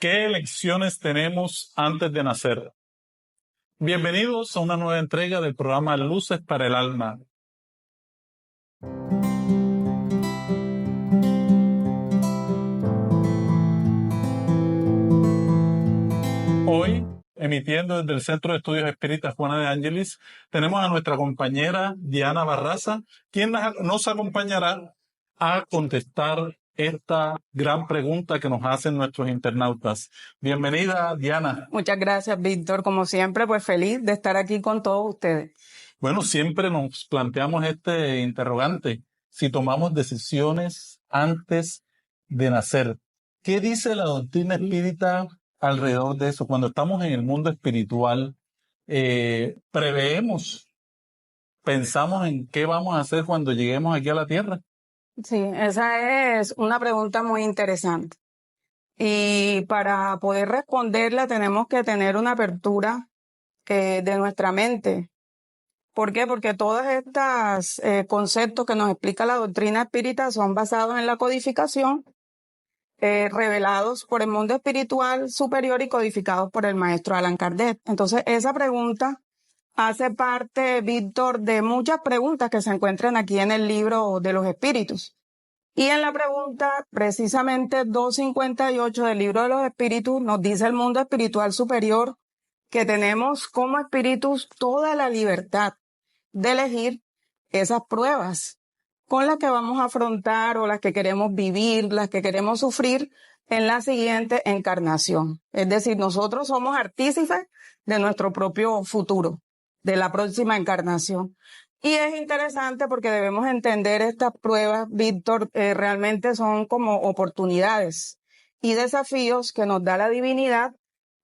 ¿Qué elecciones tenemos antes de nacer? Bienvenidos a una nueva entrega del programa Luces para el Alma. Hoy, emitiendo desde el Centro de Estudios Espíritas Juana de Ángelis, tenemos a nuestra compañera Diana Barraza, quien nos acompañará a contestar esta gran pregunta que nos hacen nuestros internautas. Bienvenida, Diana. Muchas gracias, Víctor. Como siempre, pues feliz de estar aquí con todos ustedes. Bueno, siempre nos planteamos este interrogante: si tomamos decisiones antes de nacer, ¿qué dice la doctrina espírita alrededor de eso? Cuando estamos en el mundo espiritual, ¿preveemos, pensamos en qué vamos a hacer cuando lleguemos aquí a la Tierra? Sí, esa es una pregunta muy interesante. Y para poder responderla tenemos que tener una apertura de nuestra mente. ¿Por qué? Porque todos estos conceptos que nos explica la doctrina espírita son basados en la codificación, revelados por el mundo espiritual superior y codificados por el maestro Allan Kardec. Entonces, esa pregunta hace parte, Víctor, de muchas preguntas que se encuentran aquí en el libro de los espíritus. Y en la pregunta, precisamente 258 del libro de los espíritus, nos dice el mundo espiritual superior que tenemos como espíritus toda la libertad de elegir esas pruebas con las que vamos a afrontar o las que queremos vivir, las que queremos sufrir en la siguiente encarnación. Es decir, nosotros somos artífices de nuestro propio futuro, de la próxima encarnación. Y es interesante porque debemos entender estas pruebas, Víctor, realmente son como oportunidades y desafíos que nos da la divinidad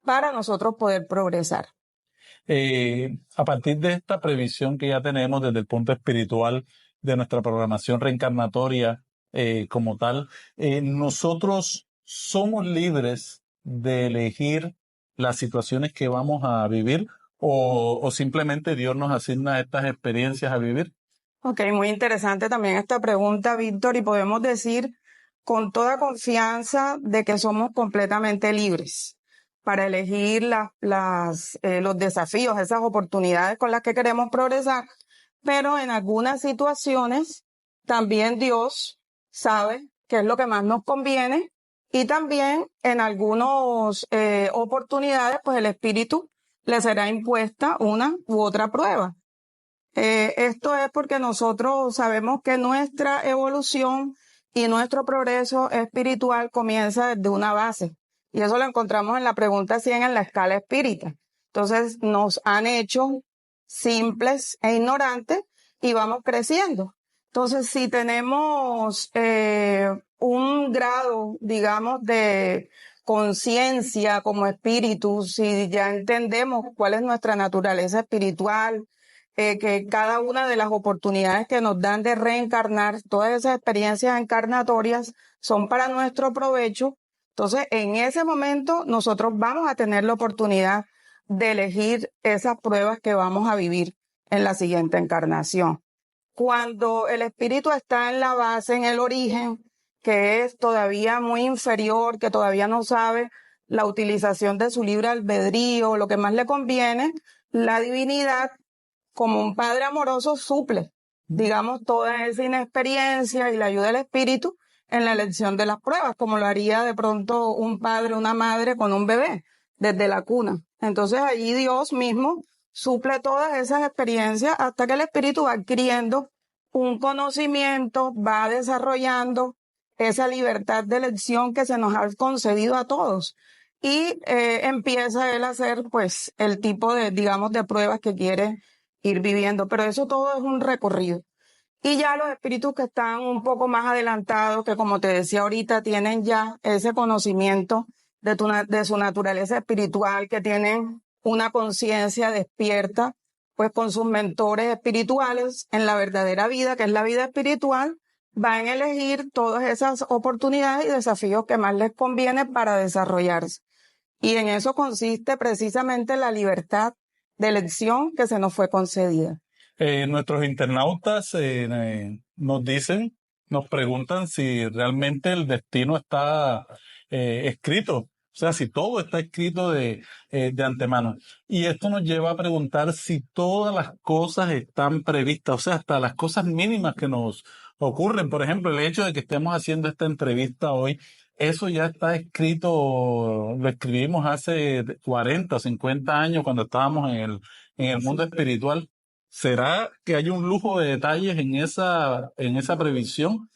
para nosotros poder progresar. A partir de esta previsión que ya tenemos desde el punto espiritual de nuestra programación reencarnatoria como tal, nosotros somos libres de elegir las situaciones que vamos a vivir o simplemente Dios nos asigna estas experiencias a vivir. Ok, muy interesante también esta pregunta, Víctor, y podemos decir con toda confianza de que somos completamente libres para elegir los desafíos, esas oportunidades con las que queremos progresar, pero en algunas situaciones también Dios sabe qué es lo que más nos conviene y también en algunas oportunidades pues el espíritu le será impuesta una u otra prueba. Esto es porque nosotros sabemos que nuestra evolución y nuestro progreso espiritual comienza desde una base. Y eso lo encontramos en la pregunta 100 en la escala espírita. Entonces nos han hecho simples e ignorantes y vamos creciendo. Entonces si tenemos un grado, digamos, de conciencia como espíritu, si ya entendemos cuál es nuestra naturaleza espiritual, que cada una de las oportunidades que nos dan de reencarnar, todas esas experiencias encarnatorias son para nuestro provecho. Entonces, en ese momento nosotros vamos a tener la oportunidad de elegir esas pruebas que vamos a vivir en la siguiente encarnación. Cuando el espíritu está en la base, en el origen, que es todavía muy inferior, que todavía no sabe la utilización de su libre albedrío, lo que más le conviene, la divinidad, como un padre amoroso, suple, digamos, toda esa inexperiencia y la ayuda del espíritu en la elección de las pruebas, como lo haría de pronto un padre, una madre con un bebé, desde la cuna. Entonces allí Dios mismo suple todas esas experiencias hasta que el espíritu va adquiriendo un conocimiento, va desarrollando esa libertad de elección que se nos ha concedido a todos. Y empieza él a hacer, pues, el tipo de, digamos, de pruebas que quiere ir viviendo, pero eso todo es un recorrido. Y ya los espíritus que están un poco más adelantados, que como te decía ahorita, tienen ya ese conocimiento de su naturaleza espiritual, que tienen una conciencia despierta, pues con sus mentores espirituales en la verdadera vida, que es la vida espiritual, van a elegir todas esas oportunidades y desafíos que más les conviene para desarrollarse. Y en eso consiste precisamente la libertad de elección que se nos fue concedida. Nuestros internautas nos dicen, nos preguntan si realmente el destino está escrito, O sea, si todo está escrito de antemano. Y esto nos lleva a preguntar si todas las cosas están previstas, o sea, hasta las cosas mínimas que nos ocurren. Por ejemplo, el hecho de que estemos haciendo esta entrevista hoy, eso ya está escrito, lo escribimos hace 40, 50 años cuando estábamos en el mundo espiritual. ¿Será que hay un lujo de detalles en esa previsión?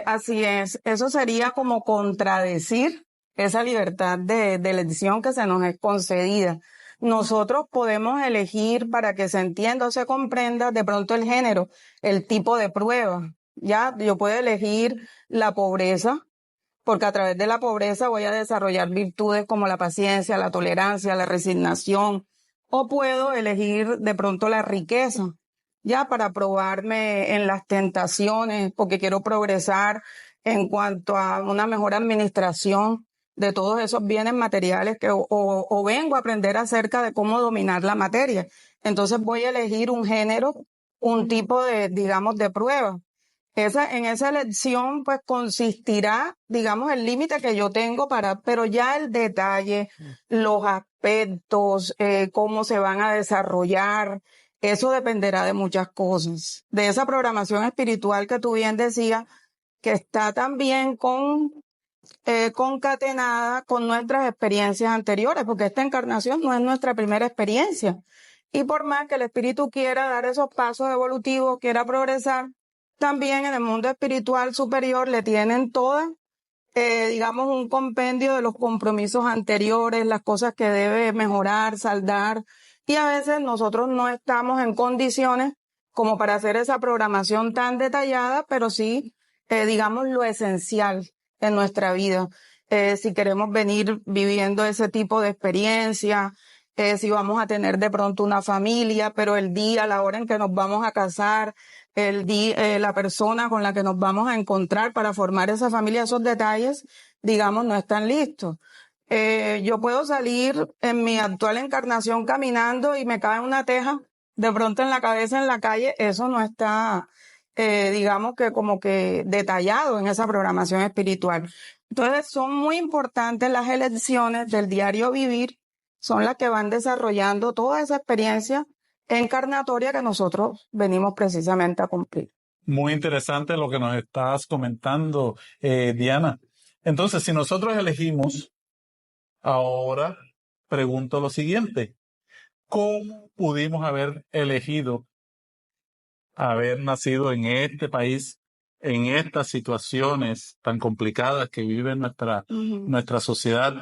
Así es, eso sería como contradecir esa libertad de elección que se nos es concedida. Nosotros podemos elegir para que se entienda o se comprenda de pronto el género, el tipo de prueba. Ya, yo puedo elegir la pobreza, porque a través de la pobreza voy a desarrollar virtudes como la paciencia, la tolerancia, la resignación, o puedo elegir de pronto la riqueza, ya para probarme en las tentaciones, porque quiero progresar en cuanto a una mejor administración de todos esos bienes materiales o vengo a aprender acerca de cómo dominar la materia. Entonces voy a elegir un género, un tipo de, digamos, de prueba. En esa elección, pues consistirá, digamos, el límite que yo tengo pero ya el detalle, los aspectos, cómo se van a desarrollar, eso dependerá de muchas cosas. De esa programación espiritual que tú bien decías, que está también concatenada con nuestras experiencias anteriores, porque esta encarnación no es nuestra primera experiencia. Y por más que el espíritu quiera dar esos pasos evolutivos, quiera progresar, también en el mundo espiritual superior le tienen todas, digamos, un compendio de los compromisos anteriores, las cosas que debe mejorar, saldar, y a veces nosotros no estamos en condiciones como para hacer esa programación tan detallada, pero sí, digamos, lo esencial en nuestra vida. Si queremos venir viviendo ese tipo de experiencia, si vamos a tener de pronto una familia, pero el día, la hora en que nos vamos a casar, la persona con la que nos vamos a encontrar para formar esa familia, esos detalles, digamos, no están listos. Yo puedo salir en mi actual encarnación caminando y me cae una teja de pronto en la cabeza en la calle, eso no está, digamos que como que detallado en esa programación espiritual. Entonces son muy importantes las elecciones del diario vivir, son las que van desarrollando toda esa experiencia encarnatoria que nosotros venimos precisamente a cumplir. Muy interesante lo que nos estás comentando, Diana. Entonces, si nosotros elegimos, ahora pregunto lo siguiente: ¿cómo pudimos haber elegido haber nacido en este país, en estas situaciones tan complicadas que vive nuestra sociedad?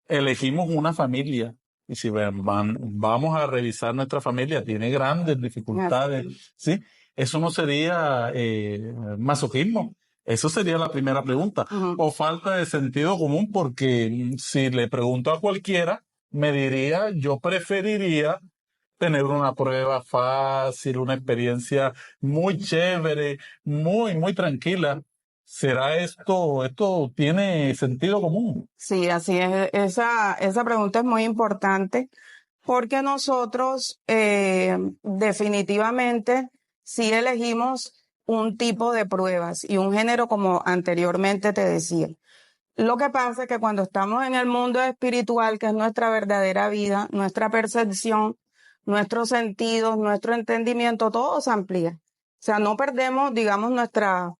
Elegimos una familia. Y si vamos a revisar nuestra familia, tiene grandes dificultades, ¿sí? Eso no sería masoquismo. Eso sería la primera pregunta. O falta de sentido común, porque si le pregunto a cualquiera, me diría, yo preferiría tener una prueba fácil, una experiencia muy chévere, muy tranquila. ¿Será esto tiene sentido común? Sí, así es. Esa pregunta es muy importante porque nosotros definitivamente sí elegimos un tipo de pruebas y un género como anteriormente te decía. Lo que pasa es que cuando estamos en el mundo espiritual, que es nuestra verdadera vida, nuestra percepción, nuestros sentidos, nuestro entendimiento, todo se amplía. O sea, no perdemos, digamos, nuestra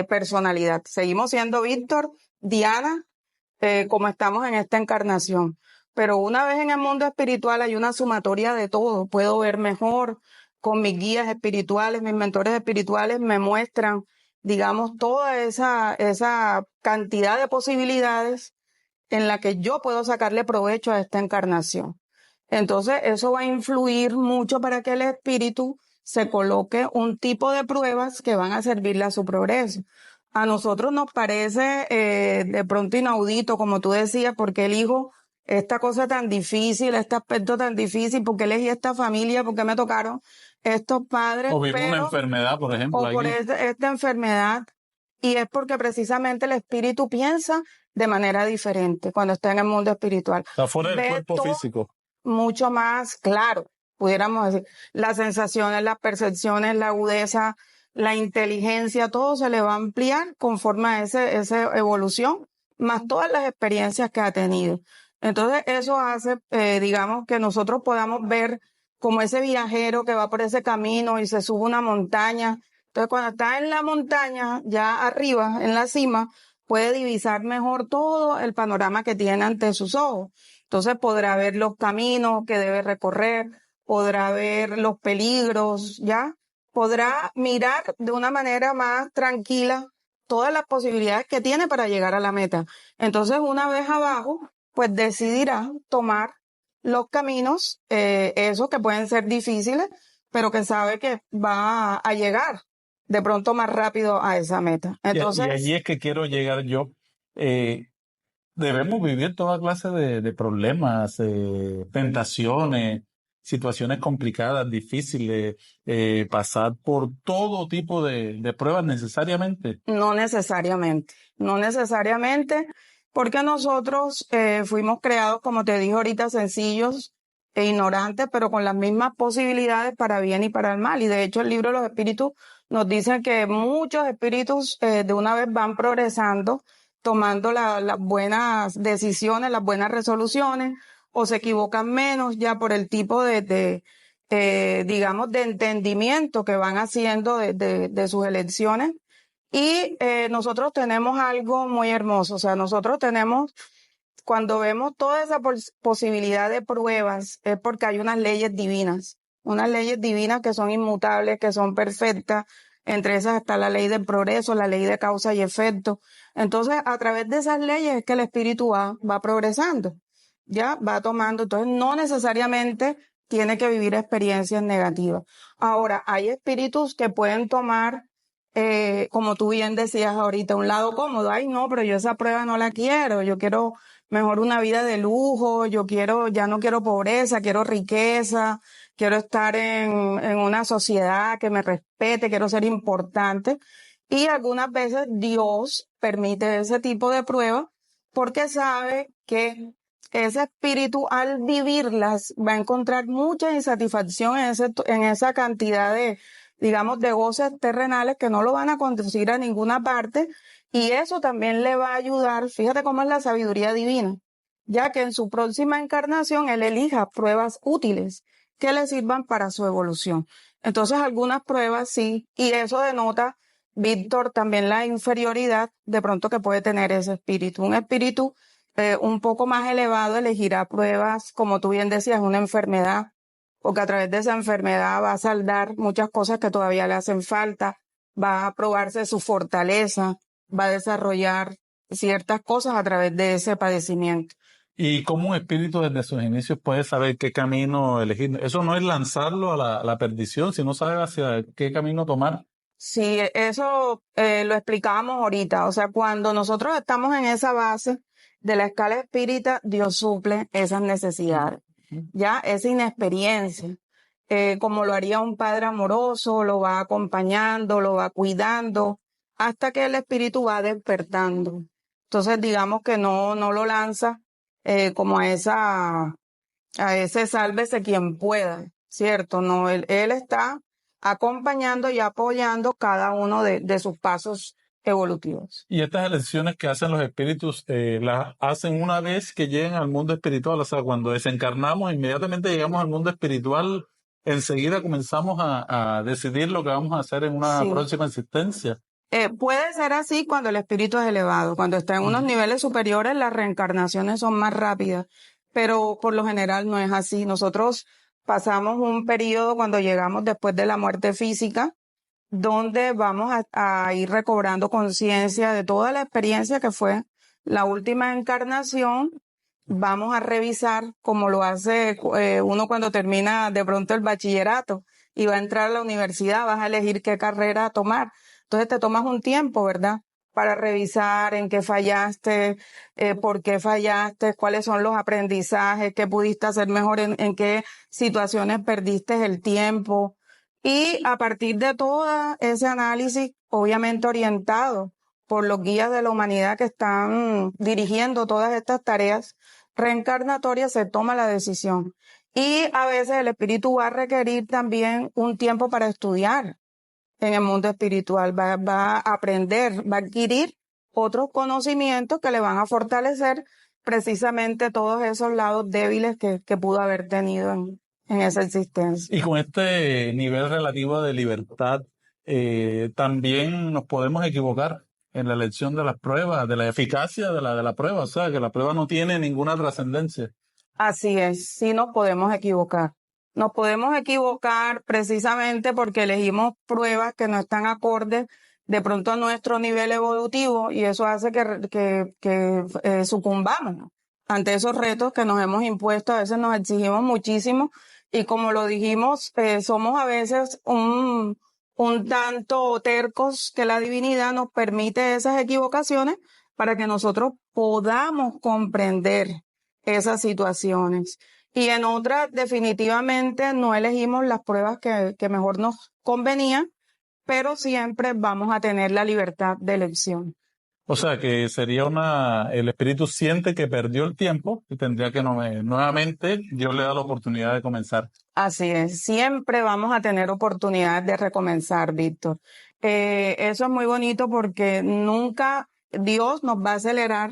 personalidad. Seguimos siendo Víctor, Diana, como estamos en esta encarnación. Pero una vez en el mundo espiritual hay una sumatoria de todo. Puedo ver mejor con mis guías espirituales, mis mentores espirituales me muestran, digamos, toda esa cantidad de posibilidades en la que yo puedo sacarle provecho a esta encarnación. Entonces, eso va a influir mucho para que el espíritu se coloque un tipo de pruebas que van a servirle a su progreso. A nosotros nos parece de pronto inaudito, como tú decías, porque elijo esta cosa tan difícil, este aspecto tan difícil, porque elegí esta familia, porque me tocaron estos padres. O vivo una enfermedad, por ejemplo. O por esta enfermedad. Y es porque precisamente el espíritu piensa de manera diferente cuando está en el mundo espiritual. Está fuera del cuerpo físico. Mucho más claro, pudiéramos decir. Las sensaciones, las percepciones, la agudeza, la inteligencia, todo se le va a ampliar conforme a esa evolución más todas las experiencias que ha tenido. Entonces eso hace, digamos, que nosotros podamos ver como ese viajero que va por ese camino y se sube una montaña. Entonces cuando está en la montaña, ya arriba, en la cima, puede divisar mejor todo el panorama que tiene ante sus ojos. Entonces podrá ver los caminos que debe recorrer, podrá ver los peligros, ¿ya? Podrá mirar de una manera más tranquila todas las posibilidades que tiene para llegar a la meta. Entonces, una vez abajo, pues decidirá tomar los caminos, esos que pueden ser difíciles, pero que sabe que va a llegar de pronto más rápido a esa meta. Y Entonces, allí es que quiero llegar yo. Eh, Debemos vivir toda clase de problemas, tentaciones, situaciones complicadas, difíciles, pasar por todo tipo de pruebas necesariamente. no necesariamente, no necesariamente, porque nosotros fuimos creados, como te dije ahorita, sencillos e ignorantes, pero con las mismas posibilidades para bien y para el mal. Y de hecho el libro de los espíritus nos dice que muchos espíritus de una vez van progresando, tomando las buenas decisiones, las buenas resoluciones, o se equivocan menos ya por el tipo digamos, de entendimiento que van haciendo de sus elecciones. Y nosotros tenemos algo muy hermoso, o sea, nosotros tenemos, cuando vemos toda esa posibilidad de pruebas, es porque hay unas leyes divinas que son inmutables, que son perfectas. Entre esas está la ley del progreso, la ley de causa y efecto. Entonces, a través de esas leyes es que el espíritu va progresando, ya va tomando. Entonces, no necesariamente tiene que vivir experiencias negativas. Ahora, hay espíritus que pueden tomar, como tú bien decías ahorita, un lado cómodo. Ay, no, pero yo esa prueba no la quiero. Yo quiero mejor una vida de lujo. Ya no quiero pobreza, quiero riqueza. Quiero estar en una sociedad que me respete, quiero ser importante. Y algunas veces Dios permite ese tipo de pruebas porque sabe que ese espíritu al vivirlas va a encontrar mucha insatisfacción en esa cantidad digamos, de goces terrenales que no lo van a conducir a ninguna parte, y eso también le va a ayudar. Fíjate cómo es la sabiduría divina, ya que en su próxima encarnación él elija pruebas útiles que le sirvan para su evolución. Entonces, algunas pruebas sí, y eso denota, Víctor, también la inferioridad de pronto que puede tener ese espíritu. Un espíritu un poco más elevado elegirá pruebas, como tú bien decías, una enfermedad, porque a través de esa enfermedad va a saldar muchas cosas que todavía le hacen falta, va a probarse su fortaleza, va a desarrollar ciertas cosas a través de ese padecimiento. Y cómo un espíritu desde sus inicios puede saber qué camino elegir. Eso no es lanzarlo a la perdición, sino saber hacia qué camino tomar. Sí, eso lo explicábamos ahorita. O sea, cuando nosotros estamos en esa base de la escala espírita, Dios suple esas necesidades, ya esa inexperiencia, como lo haría un padre amoroso, lo va acompañando, lo va cuidando, hasta que el espíritu va despertando. Entonces, digamos que no lo lanza como a ese sálvese quien pueda, ¿cierto? No, él está acompañando y apoyando cada uno de sus pasos evolutivos. Y estas elecciones que hacen los espíritus, las hacen una vez que lleguen al mundo espiritual. O sea, cuando desencarnamos, inmediatamente llegamos al mundo espiritual, enseguida comenzamos a decidir lo que vamos a hacer en una Sí. próxima existencia. Puede ser así cuando el espíritu es elevado. Cuando está en unos niveles superiores, las reencarnaciones son más rápidas, pero por lo general no es así. Nosotros pasamos un periodo cuando llegamos después de la muerte física, donde vamos a ir recobrando conciencia de toda la experiencia que fue la última encarnación. Vamos a revisar como lo hace uno cuando termina de pronto el bachillerato y va a entrar a la universidad, vas a elegir qué carrera tomar. Entonces te tomas un tiempo, ¿verdad? Para revisar en qué fallaste, por qué fallaste, cuáles son los aprendizajes, qué pudiste hacer mejor, en qué situaciones perdiste el tiempo. Y a partir de todo ese análisis, obviamente orientado por los guías de la humanidad que están dirigiendo todas estas tareas reencarnatorias, se toma la decisión. Y a veces el espíritu va a requerir también un tiempo para estudiar en el mundo espiritual, va a aprender, va a adquirir otros conocimientos que le van a fortalecer precisamente todos esos lados débiles que pudo haber tenido en esa existencia. Y con este nivel relativo de libertad, también nos podemos equivocar en la elección de las pruebas, de la eficacia de la prueba, o sea, que la prueba no tiene ninguna trascendencia. Así es, sí nos podemos equivocar. Nos podemos equivocar precisamente porque elegimos pruebas que no están acordes de pronto a nuestro nivel evolutivo y eso hace que sucumbamos ante esos retos que nos hemos impuesto. A veces nos exigimos muchísimo y como lo dijimos, somos a veces un tanto tercos que la divinidad nos permite esas equivocaciones para que nosotros podamos comprender esas situaciones. Y en otras, definitivamente no elegimos las pruebas que mejor nos convenían, pero siempre vamos a tener la libertad de elección. O sea, que sería el espíritu siente que perdió el tiempo y tendría que nuevamente Dios le da la oportunidad de comenzar. Así es, siempre vamos a tener oportunidad de recomenzar, Víctor. Eso es muy bonito porque nunca Dios nos va a acelerar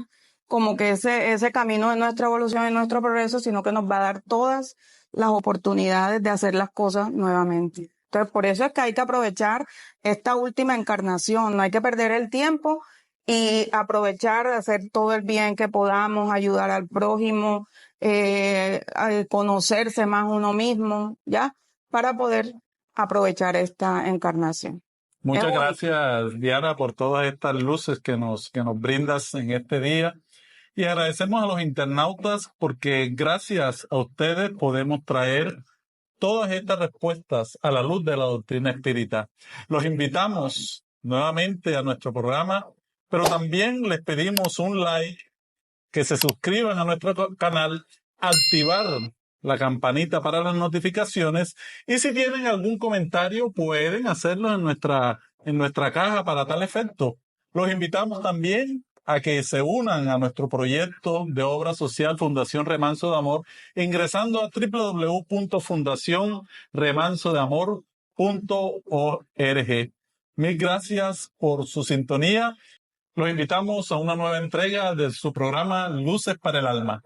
como que ese camino de nuestra evolución y nuestro progreso, sino que nos va a dar todas las oportunidades de hacer las cosas nuevamente. Entonces, por eso es que hay que aprovechar esta última encarnación, no hay que perder el tiempo y aprovechar de hacer todo el bien que podamos, ayudar al prójimo, a conocerse más uno mismo, ¿ya? Para poder aprovechar esta encarnación. Muchas gracias, Diana, por todas estas luces que nos brindas en este día. Y agradecemos a los internautas porque gracias a ustedes podemos traer todas estas respuestas a la luz de la doctrina espírita. Los invitamos nuevamente a nuestro programa, pero también les pedimos un like, que se suscriban a nuestro canal, activar la campanita para las notificaciones y si tienen algún comentario pueden hacerlo en nuestra caja para tal efecto. Los invitamos también a que se unan a nuestro proyecto de obra social Fundación Remanso de Amor ingresando a www.fundacionremansodeamor.org. Mil gracias por su sintonía. Los invitamos a una nueva entrega de su programa Luces para el Alma.